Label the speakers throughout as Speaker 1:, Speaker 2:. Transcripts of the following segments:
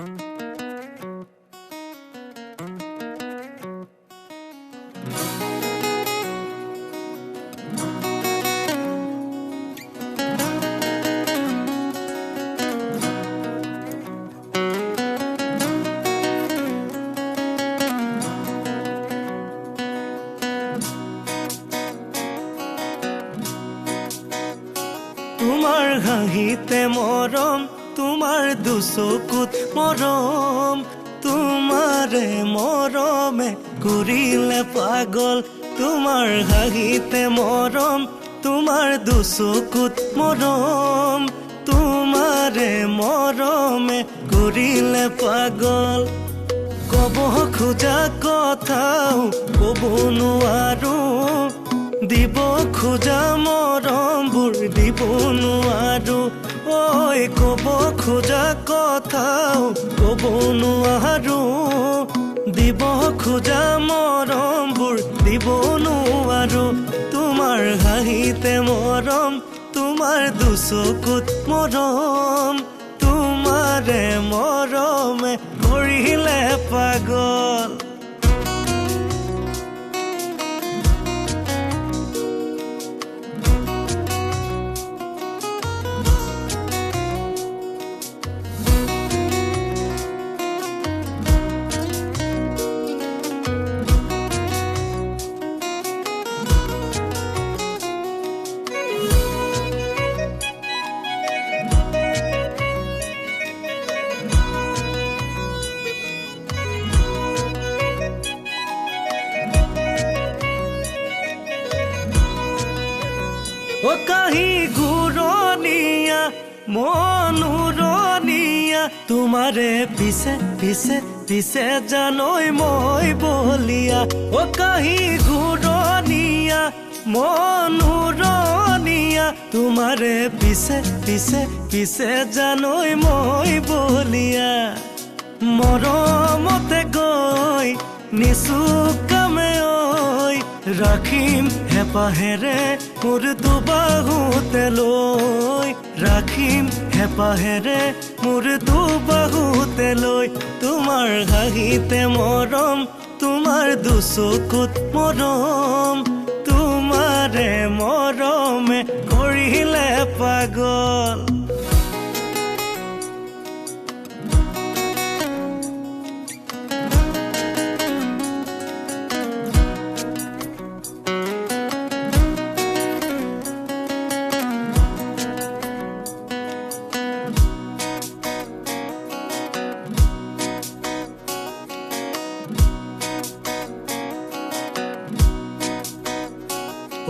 Speaker 1: তোমাৰ হাঁহিতে মৰম, তোমাৰ দুচকুত মৰম, তোমাৰে মৰমে কৰিলে পাগল। তোমাৰ হাঁহিতে মৰম, তোমাৰ দুচকুত মৰম, তোমাৰে মৰমে কৰিলে পাগল। কব খোজা কথাও কব নোৱাৰো, দিব খোজা মৰমবোৰ দিব নোৱাৰো। ঐ কব খোজা কথাও কব নোৱাৰো, দিব খোজা মৰমবোৰ দিব নোৱাৰো। তোমাৰ হাঁহিতে মৰম, তোমাৰ দুচকুত মৰম, তোমাৰে মৰমে কৰিলে পাগল। ও কাহি ঘূৰণীয়া মনোৰণীয়া, তোমাৰে পিছে পিছে পিছে জানৈ মই বলিয়া। ও কাহি ঘূৰণীয়া মনোৰণীয়া, তোমাৰে পিছে পিছে পিছে জানৈ মই বলিয়া। মৰমতে গৈ নিচুকামে ঐ, ৰাখিম হেঁপাহেৰে মোৰ দুবাহুতে লৈ, ৰাখিম হেঁপাহেৰে মোৰ দুবাহুতে লৈ। তোমাৰ হাঁহিতে মৰম, তোমাৰ দুচকুত মৰম, তোমাৰে মৰমে কৰিলে পাগল।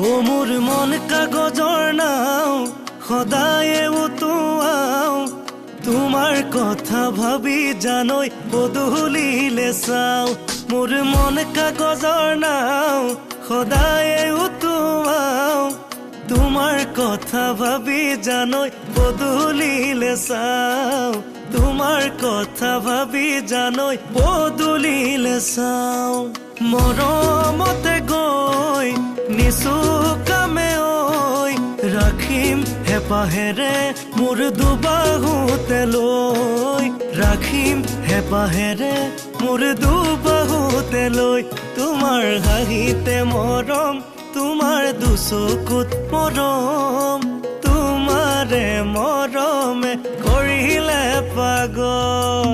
Speaker 1: ও মোৰ মন কাগজৰ নাও সদায়ে উতুৱাও, তোমাৰ কথা ভাবি জানৈ পদূলিলে চাও। মোৰ মন কাগজৰ নাও সদায়ে উতুৱাও, তোমাৰ কথা ভাবি জানৈ পদূলিলে চাও। তোমাৰ কথা ভাবি জানৈ পদূলিলে চাও। মৰমতে গৈ নিচুকামে ঐ, ৰাখিম হেঁপাহেৰে মোৰ দুবাহুতে লৈ, ৰাখিম হেঁপাহেৰে মোৰ দুবাহুতে লৈ। তোমাৰ হাঁহিতে মৰম, তোমাৰ দুচকুত মৰম, তোমাৰে মৰমে কৰিলে পাগল।